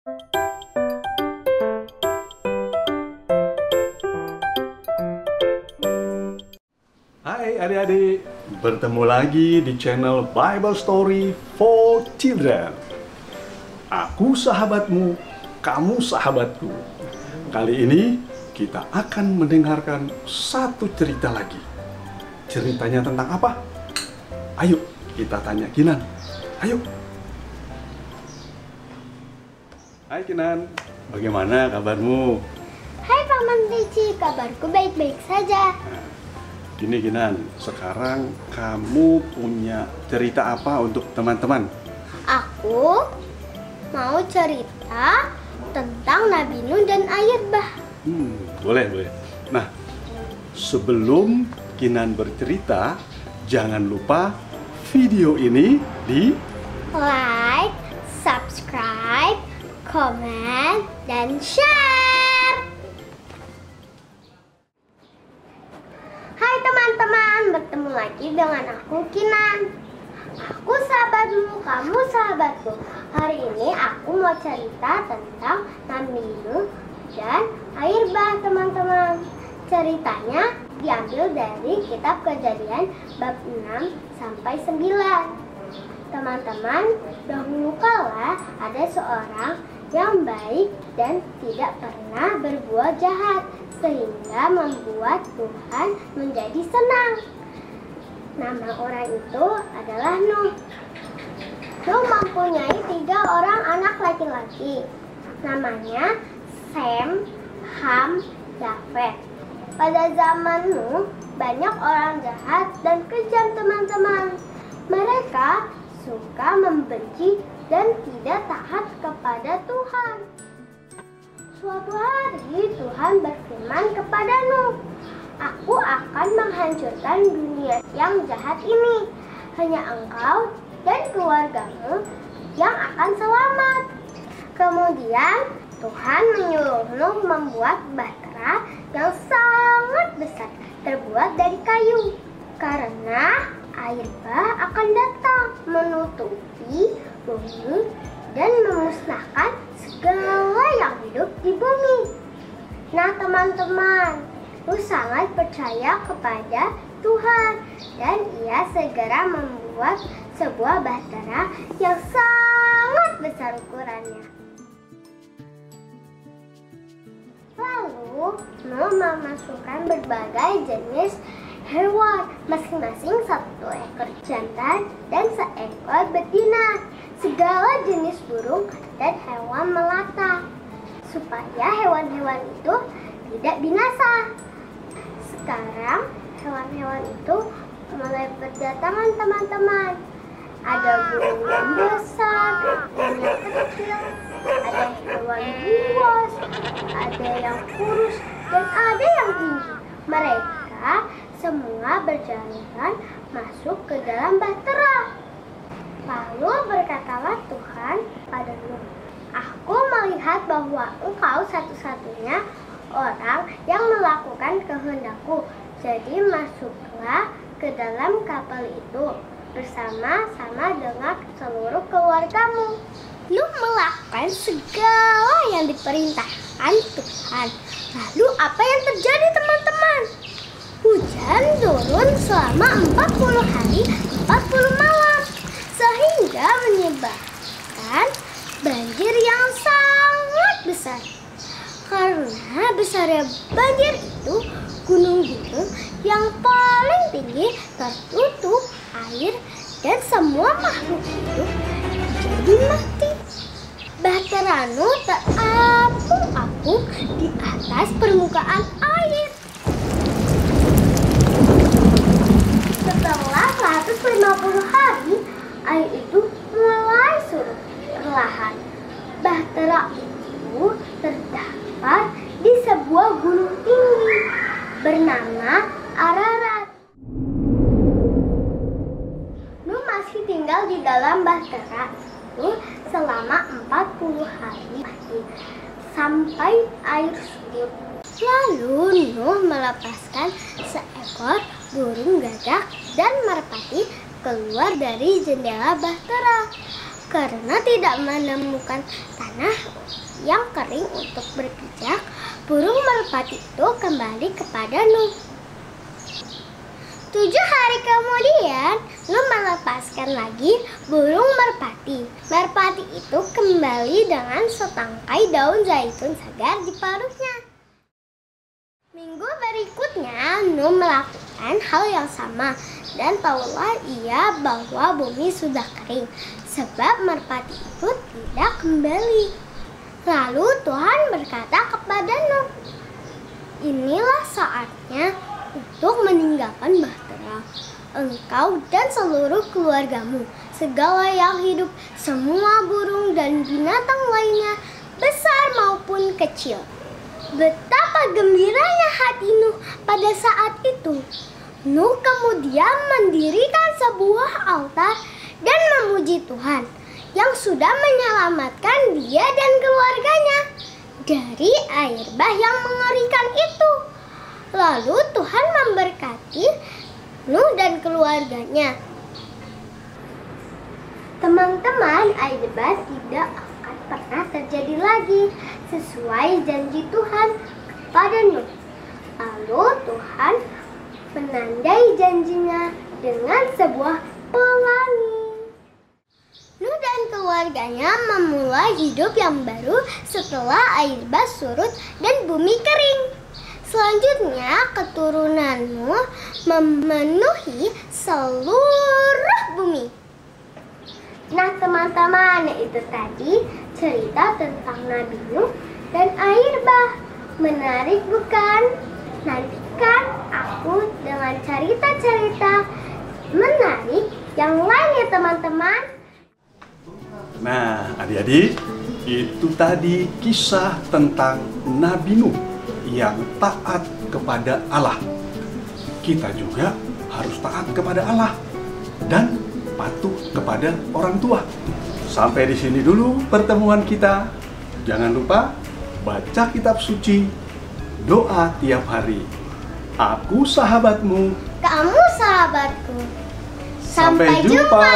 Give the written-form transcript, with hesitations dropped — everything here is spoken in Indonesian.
Hai adik-adik, bertemu lagi di channel Bible Story for Children. Aku sahabatmu, kamu sahabatku. Kali ini kita akan mendengarkan satu cerita lagi. Ceritanya tentang apa? Ayo kita tanya Kinan. Ayo. Hai Kinan, bagaimana kabarmu? Hai Paman Ricci, kabarku baik-baik saja. Gini Kinan, sekarang kamu punya cerita apa untuk teman-teman? Aku mau cerita tentang Nabi Nuh dan air bah. Boleh. Nah, sebelum Kinan bercerita, jangan lupa video ini di Like, subscribe, komen, dan share. Hai teman-teman, bertemu lagi dengan aku Kinan. Aku sahabatmu, kamu sahabatku. Hari ini aku mau cerita tentang Nabi Nuh dan air bah teman-teman. Ceritanya diambil dari kitab Kejadian bab 6 sampai 9. Teman-teman, dahulu kala ada seorang yang baik dan tidak pernah berbuat jahat, sehingga membuat Tuhan menjadi senang. Nama orang itu adalah Nuh. Nuh mempunyai 3 orang anak laki-laki. Namanya Sem, Ham, Yafet. Pada zaman Nuh, banyak orang jahat dan kejam teman-teman. Mereka suka membenci dan tidak taat kepada Tuhan. Suatu hari Tuhan berfirman kepada Nuh, "Aku akan menghancurkan dunia yang jahat ini. Hanya engkau dan keluargamu yang akan selamat." Kemudian Tuhan menyuruh Nuh membuat bahtera yang sangat besar terbuat dari kayu, karena air bah akan datang menutupi bumi dan memusnahkan segala yang hidup di bumi. Nah teman-teman, Nuh sangat percaya kepada Tuhan dan ia segera membuat sebuah bahtera yang sangat besar ukurannya. Lalu Nuh memasukkan berbagai jenis hewan, masing-masing 1 ekor jantan dan 1 ekor betina, segala jenis burung dan hewan melata, supaya hewan-hewan itu tidak binasa. Sekarang hewan-hewan itu mulai berdatangan teman-teman. Ada burung yang besar dan yang kecil, ada hewan buas, ada yang kurus dan ada yang tinggi. Mereka semua berjalan masuk ke dalam bahtera. Lalu berkatalah Tuhan pada Nuh, "Aku melihat bahwa engkau satu-satunya orang yang melakukan kehendakku. Jadi masuklah ke dalam kapal itu bersama-sama dengan seluruh keluargamu." Nuh melakukan segala yang diperintahkan Tuhan. Lalu apa yang terjadi teman-teman? Hujan turun selama 40 hari 40 malam, sehingga menyebabkan banjir yang sangat besar. Karena besarnya banjir itu, gunung-gunung yang paling tinggi tertutup air dan semua makhluk hidup jadi mati. Bahtera Nuh terapung-apung di atas permukaan air. Setelah 150 hari, air itu mulai surut perlahan. Bahtera itu terdapat di sebuah gunung tinggi bernama Ararat. Nuh masih tinggal di dalam bahtera itu selama 40 hari sampai air surut. Lalu Nuh melepaskan seekor burung gagak dan merpati keluar dari jendela bahtera. Karena tidak menemukan tanah yang kering untuk berpijak, burung merpati itu kembali kepada Nuh. 7 hari kemudian, Nuh melepaskan lagi burung merpati. Merpati itu kembali dengan setangkai daun zaitun segar di paruhnya. Minggu berikutnya, Nuh melakukan hal yang sama. Dan tahulah ia bahwa bumi sudah kering, sebab merpati itu tidak kembali. Lalu Tuhan berkata kepada Nuh, "Inilah saatnya untuk meninggalkan bahtera, engkau dan seluruh keluargamu, segala yang hidup, semua burung dan binatang lainnya, besar maupun kecil." Betapa gembiranya hati Nuh pada saat itu. Nuh kemudian mendirikan sebuah altar dan memuji Tuhan yang sudah menyelamatkan dia dan keluarganya dari air bah yang mengerikan itu. Lalu Tuhan memberkati Nuh dan keluarganya. Teman-teman, air bah tidak akan pernah terjadi lagi sesuai janji Tuhan kepada Nuh. Lalu Tuhan menandai janjinya dengan sebuah pelangi. Nuh dan keluarganya memulai hidup yang baru setelah air bah surut dan bumi kering. Selanjutnya, keturunan Nuh memenuhi seluruh bumi. Nah teman-teman, itu tadi cerita tentang Nabi Nuh dan air bah. Menarik bukan? Nantikan aku dengan cerita-cerita menarik yang lain ya teman-teman. Nah, adik-adik, itu tadi kisah tentang Nabi Nuh yang taat kepada Allah. Kita juga harus taat kepada Allah dan patuh kepada orang tua. Sampai di sini dulu pertemuan kita. Jangan lupa baca kitab suci, doa tiap hari. Aku sahabatmu, Kamu sahabatku. sampai jumpa.